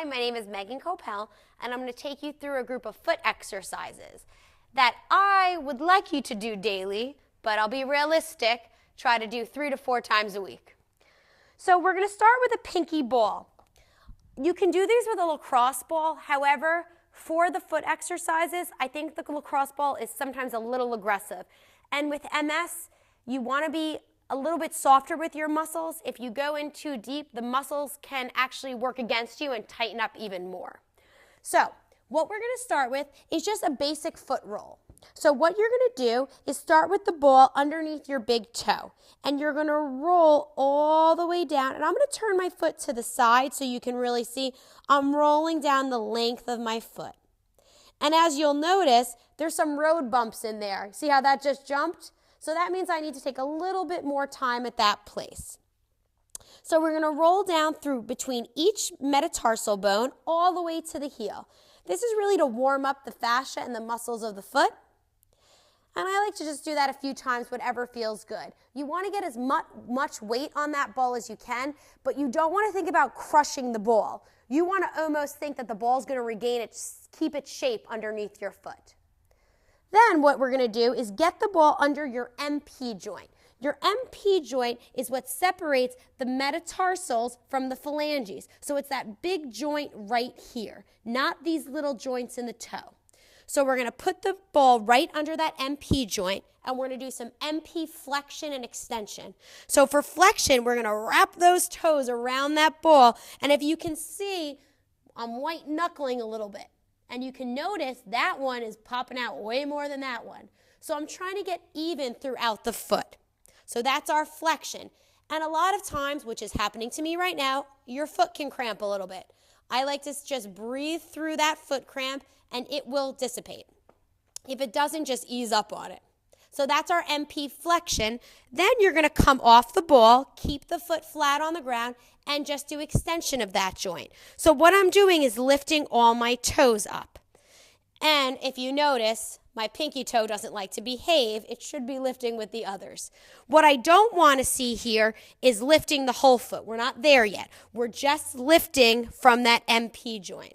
Hi, my name is Megan Copel, and I'm going to take you through a group of foot exercises that I would like you to do daily, but I'll be realistic, try to do 3 to 4 times a week. So we're going to start with a pinky ball. You can do these with a lacrosse ball. However, for the foot exercises, I think the lacrosse ball is sometimes a little aggressive. And with MS, you want to be a little bit softer with your muscles. If you go in too deep, the muscles can actually work against you and tighten up even more. So what we're going to start with is just a basic foot roll. So what you're going to do is start with the ball underneath your big toe, and you're going to roll all the way down. And I'm going to turn my foot to the side so you can really see I'm rolling down the length of my foot. And as you'll notice, there's some road bumps in there. See how that just jumped? So that means I need to take a little bit more time at that place. So we're going to roll down through between each metatarsal bone all the way to the heel. This is really to warm up the fascia and the muscles of the foot. And I like to just do that a few times, whatever feels good. You want to get as much weight on that ball as you can, but you don't want to think about crushing the ball. You want to almost think that the ball is going to regain its, keep its shape underneath your foot. Then what we're going to do is get the ball under your MP joint. Your MP joint is what separates the metatarsals from the phalanges. So it's that big joint right here, not these little joints in the toe. So we're going to put the ball right under that MP joint, and we're going to do some MP flexion and extension. So for flexion, we're going to wrap those toes around that ball. And if you can see, I'm white knuckling a little bit. And you can notice that one is popping out way more than that one. So I'm trying to get even throughout the foot. So that's our flexion. And a lot of times, which is happening to me right now, your foot can cramp a little bit. I like to just breathe through that foot cramp and it will dissipate. If it doesn't, just ease up on it. So that's our MP flexion. Then you're going to come off the ball, keep the foot flat on the ground, and just do extension of that joint. So what I'm doing is lifting all my toes up. And if you notice, my pinky toe doesn't like to behave. It should be lifting with the others. What I don't want to see here is lifting the whole foot. We're not there yet. We're just lifting from that MP joint.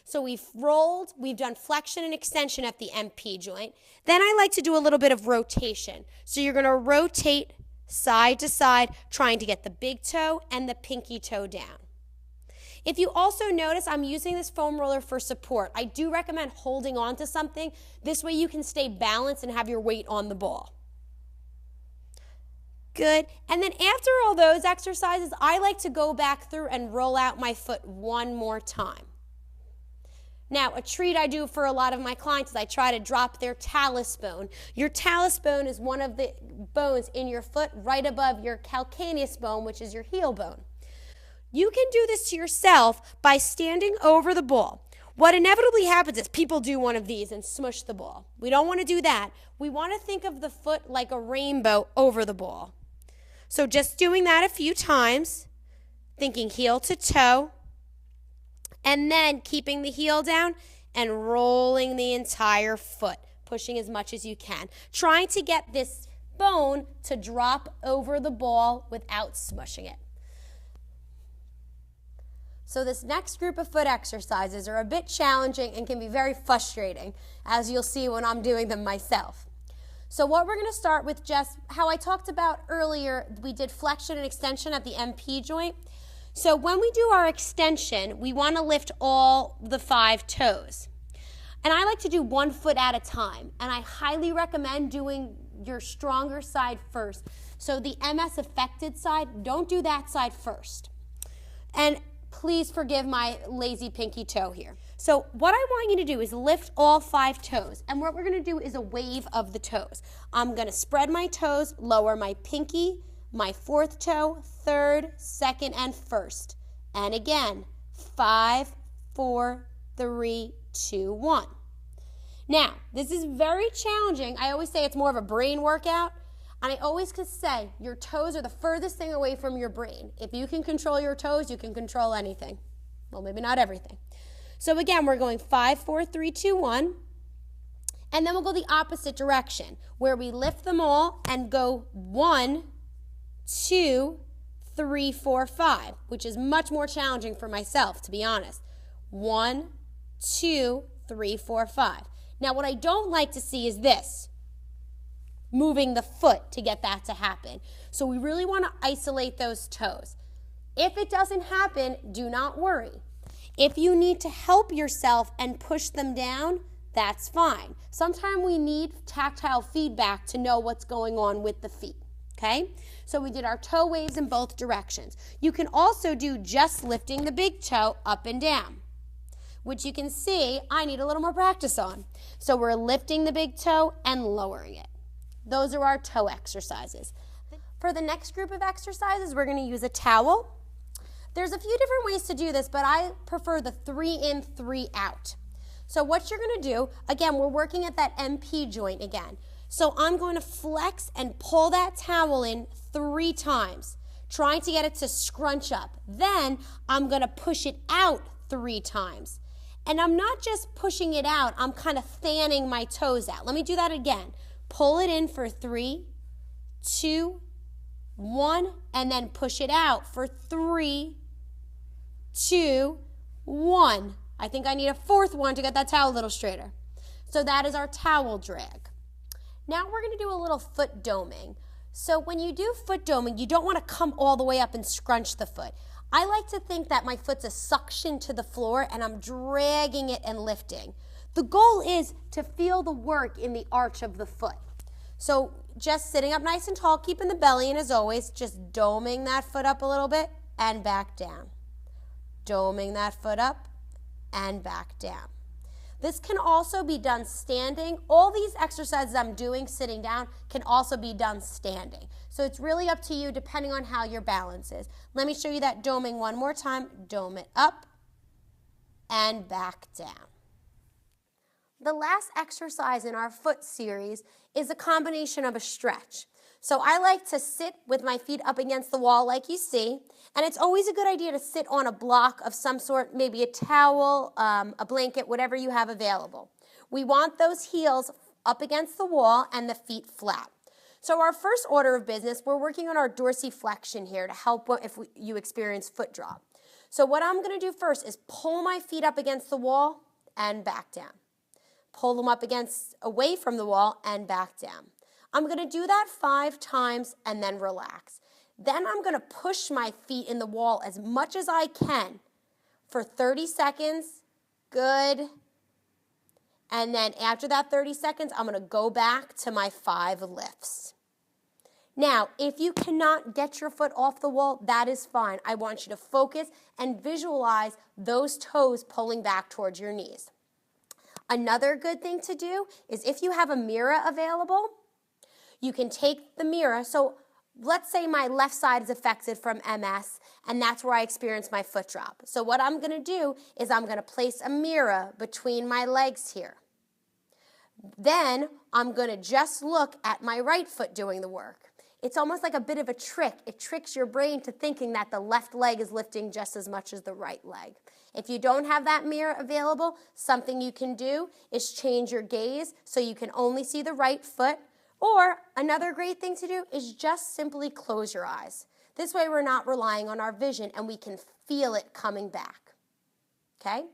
So we've rolled, we've done flexion and extension at the MP joint. Then I like to do a little bit of rotation. So you're going to rotate side to side, trying to get the big toe and the pinky toe down. If you also notice, I'm using this foam roller for support. I do recommend holding on to something. This way you can stay balanced and have your weight on the ball. Good. And then after all those exercises, I like to go back through and roll out my foot one more time. Now, a treat I do for a lot of my clients is I try to drop their talus bone. Your talus bone is one of the bones in your foot right above your calcaneus bone, which is your heel bone. You can do this to yourself by standing over the ball. What inevitably happens is people do one of these and smush the ball. We don't want to do that. We want to think of the foot like a rainbow over the ball. So just doing that a few times, thinking heel to toe, and then keeping the heel down and rolling the entire foot, pushing as much as you can. Trying to get this bone to drop over the ball without smushing it. So this next group of foot exercises are a bit challenging and can be very frustrating, as you'll see when I'm doing them myself. So what we're going to start with, just how I talked about earlier, we did flexion and extension at the MP joint. So when we do our extension, we want to lift all the 5 toes. And I like to do one foot at a time. And I highly recommend doing your stronger side first. So the MS affected side, don't do that side first. And please forgive my lazy pinky toe here. So what I want you to do is lift all 5 toes. And what we're going to do is a wave of the toes. I'm going to spread my toes, lower my pinky, my 4th toe, 3rd, 2nd, and 1st. And again, 5, 4, 3, 2, 1. Now, this is very challenging. I always say it's more of a brain workout. And I always can say your toes are the furthest thing away from your brain. If you can control your toes, you can control anything. Well, maybe not everything. So again, we're going 5, 4, 3, 2, 1. And then we'll go the opposite direction, where we lift them all and go 1, 2, 3, 4, 5, which is much more challenging for myself, to be honest. 1, 2, 3, 4, 5. Now, what I don't like to see is this, moving the foot to get that to happen. So we really want to isolate those toes. If it doesn't happen, do not worry. If you need to help yourself and push them down, that's fine. Sometimes we need tactile feedback to know what's going on with the feet, okay? So we did our toe waves in both directions. You can also do just lifting the big toe up and down, which you can see I need a little more practice on. So we're lifting the big toe and lowering it. Those are our toe exercises. For the next group of exercises, we're going to use a towel. There's a few different ways to do this, but I prefer the 3 in, 3 out. So what you're going to do, again, we're working at that MP joint again. So I'm going to flex and pull that towel in 3 times, trying to get it to scrunch up. Then I'm going to push it out 3 times. And I'm not just pushing it out, I'm kind of fanning my toes out. Let me do that again. Pull it in for 3, 2, 1, and then push it out for 3, 2, 1. I think I need a 4th one to get that towel a little straighter. So that is our towel drag. Now we're going to do a little foot doming. So when you do foot doming, you don't want to come all the way up and scrunch the foot. I like to think that my foot's a suction to the floor and I'm dragging it and lifting. The goal is to feel the work in the arch of the foot. So just sitting up nice and tall, keeping the belly in as always, just doming that foot up a little bit and back down. Doming that foot up and back down. This can also be done standing. All these exercises I'm doing sitting down can also be done standing. So it's really up to you depending on how your balance is. Let me show you that doming one more time. Dome it up and back down. The last exercise in our foot series is a combination of a stretch. So I like to sit with my feet up against the wall like you see, and it's always a good idea to sit on a block of some sort, maybe a towel, a blanket, whatever you have available. We want those heels up against the wall and the feet flat. So our first order of business, we're working on our dorsiflexion here to help if you experience foot drop. So what I'm going to do first is pull my feet up against the wall and back down. Pull them up away from the wall and back down. I'm going to do that 5 times and then relax. Then I'm going to push my feet in the wall as much as I can for 30 seconds. Good. And then after that 30 seconds, I'm going to go back to my 5 lifts. Now, if you cannot get your foot off the wall, that is fine. I want you to focus and visualize those toes pulling back towards your knees. Another good thing to do is if you have a mirror available, you can take the mirror. So let's say my left side is affected from MS, and that's where I experience my foot drop. So what I'm going to do is I'm going to place a mirror between my legs here. Then I'm going to just look at my right foot doing the work. It's almost like a bit of a trick. It tricks your brain to thinking that the left leg is lifting just as much as the right leg. If you don't have that mirror available, something you can do is change your gaze so you can only see the right foot. Or another great thing to do is just simply close your eyes. This way we're not relying on our vision and we can feel it coming back. Okay?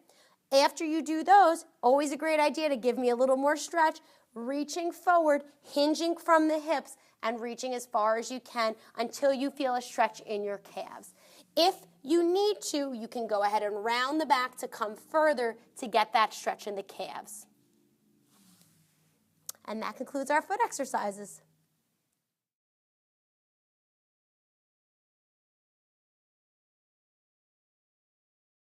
After you do those, always a great idea to give me a little more stretch, reaching forward, hinging from the hips, and reaching as far as you can until you feel a stretch in your calves. If you need to, you can go ahead and round the back to come further to get that stretch in the calves. And that concludes our foot exercises.